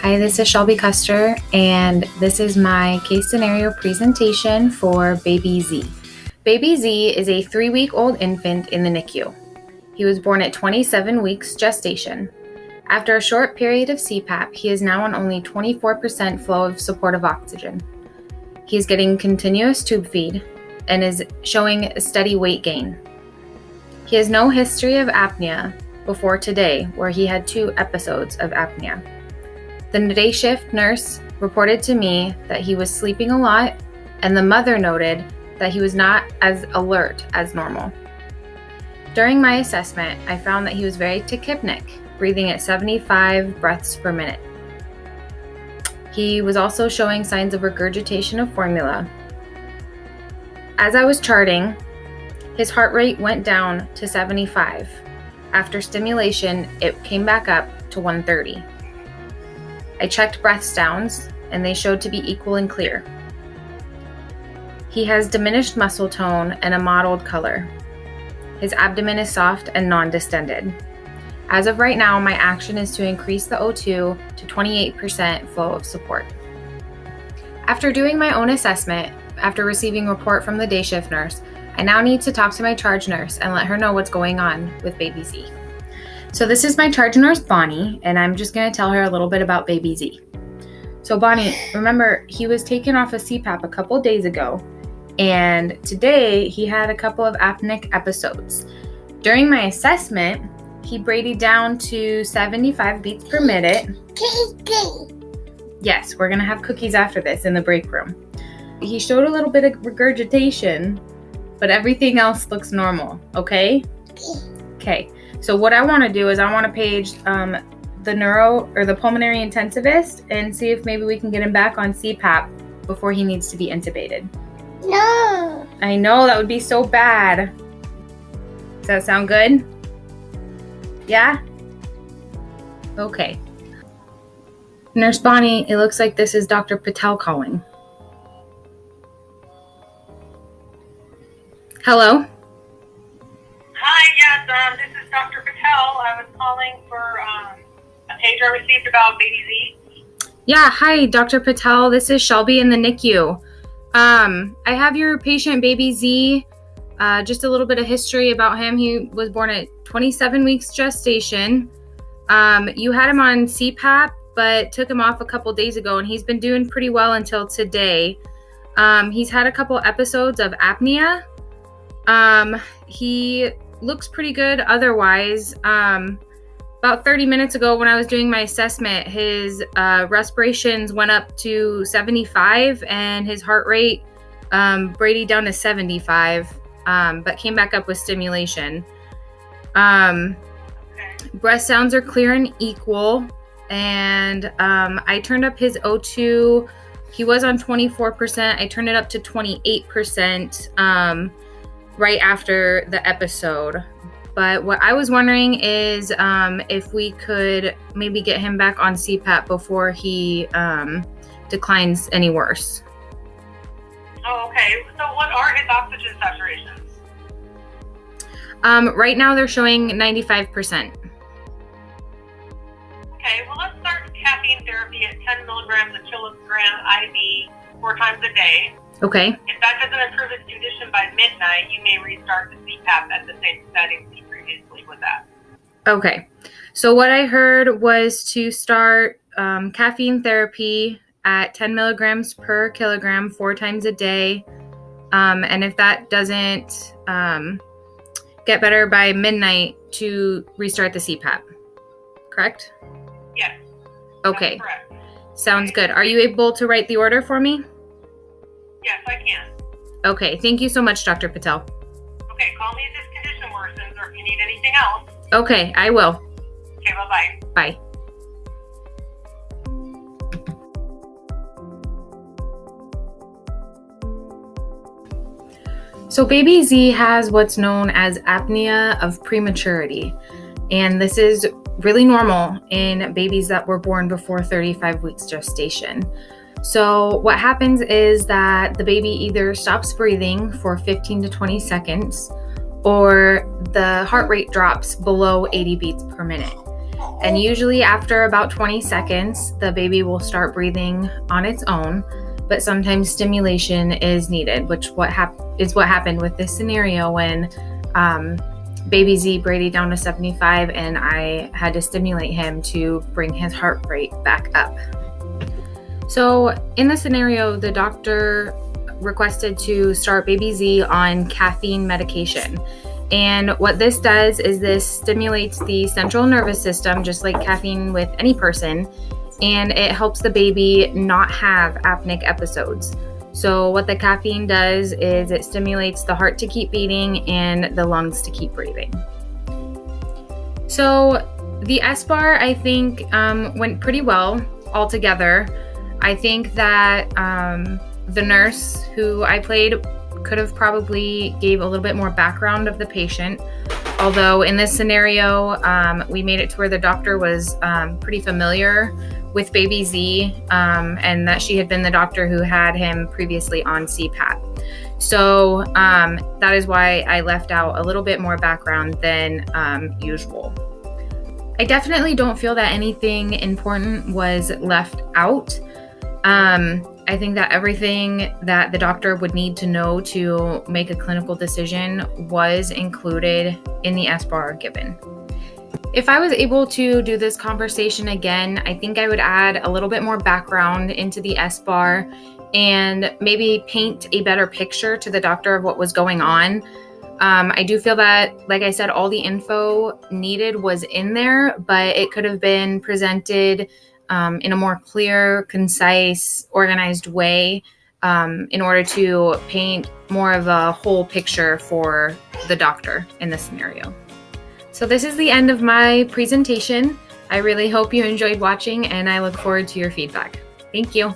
Hi, this is Shelby Custer, and this is my case scenario presentation for Baby Z. Baby Z is a 3-week-old infant in the NICU. He was born at 27 weeks gestation. After a short period of CPAP, he is now on only 24% flow of supportive oxygen. He is getting continuous tube feed and is showing a steady weight gain. He has no history of apnea before today, where he had 2 episodes of apnea. The day shift nurse reported to me that he was sleeping a lot, and the mother noted that he was not as alert as normal. During my assessment, I found that he was very tachypnic, breathing at 75 breaths per minute. He was also showing signs of regurgitation of formula. As I was charting, his heart rate went down to 75. After stimulation, it came back up to 130. I checked breath sounds, and they showed to be equal and clear. He has diminished muscle tone and a mottled color. His abdomen is soft and non-distended. As of right now, my action is to increase the O2 to 28% flow of support. After doing my own assessment, after receiving report from the day shift nurse, I now need to talk to my charge nurse and let her know what's going on with Baby Z. So this is my charge nurse, Bonnie, and I'm just going to tell her a little bit about Baby Z. So Bonnie, remember, he was taken off of CPAP a couple days ago, and today he had a couple of apneic episodes. During my assessment, he bradyed down to 75 beats per minute. Yes, we're going to have cookies after this in the break room. He showed a little bit of regurgitation, but everything else looks normal, okay? Okay. So what I want to do is I want to page the neuro or the pulmonary intensivist and see if maybe we can get him back on CPAP before he needs to be intubated. No. I know, that would be so bad. Does that sound good? Yeah? Okay. Nurse Bonnie, it looks like this is Dr. Patel calling. Hello? Hi, yes, this is Dr. Patel. I was calling for a page I received about Baby Z. Yeah, hi, Dr. Patel. This is Shelby in the NICU. I have your patient, Baby Z. Just a little bit of history about him. He was born at 27 weeks gestation. You had him on CPAP, but took him off a couple days ago, and he's been doing pretty well until today. He's had a couple episodes of apnea. He looks pretty good otherwise. About 30 minutes ago when I was doing my assessment, his respirations went up to 75 and his heart rate bradyed down to 75, but came back up with stimulation. Breath sounds are clear and equal, and I turned up his O2. He was on 24%. I turned it up to 28%. Right after the episode. But what I was wondering is if we could maybe get him back on CPAP before he declines any worse. Oh, okay. So what are his oxygen saturations? Right now they're showing 95%. Okay, well, let's start caffeine therapy at 10 milligrams a kilogram IV 4 times a day. Okay. If that doesn't improve his condition by midnight, you may restart the CPAP at the same settings he previously was at. Okay. So what I heard was to start caffeine therapy at 10 milligrams per kilogram 4 times a day. And if that doesn't get better by midnight, to restart the CPAP. Correct? Yes. Okay. That's correct. Sounds good. Are you able to write the order for me? Yes, I can. Okay. Thank you so much, Dr. Patel. Okay, call me if this condition worsens or if you need anything else. Okay, I will. Okay, bye-bye. Bye. So Baby Z has what's known as apnea of prematurity, and this is really normal in babies that were born before 35 weeks gestation. So what happens is that the baby either stops breathing for 15 to 20 seconds or the heart rate drops below 80 beats per minute. And usually after about 20 seconds, the baby will start breathing on its own, but sometimes stimulation is needed, which is what happened with this scenario when baby Z braided down to 75 and I had to stimulate him to bring his heart rate back up. So in the scenario, the doctor requested to start baby Z on caffeine medication. And what this does is this stimulates the central nervous system, just like caffeine with any person, and it helps the baby not have apneic episodes. So what the caffeine does is it stimulates the heart to keep beating and the lungs to keep breathing. So the SBAR, I think, went pretty well altogether. I think that the nurse who I played could have probably gave a little bit more background of the patient. Although in this scenario, we made it to where the doctor was pretty familiar with baby Z, and that she had been the doctor who had him previously on CPAP. So that is why I left out a little bit more background than usual. I definitely don't feel that anything important was left out. I think that everything that the doctor would need to know to make a clinical decision was included in the SBAR given. If I was able to do this conversation again, I think I would add a little bit more background into the SBAR and maybe paint a better picture to the doctor of what was going on. I do feel that, like I said, all the info needed was in there, but it could have been presented in a more clear, concise, organized way in order to paint more of a whole picture for the doctor in this scenario. So this is the end of my presentation. I really hope you enjoyed watching, and I look forward to your feedback. Thank you.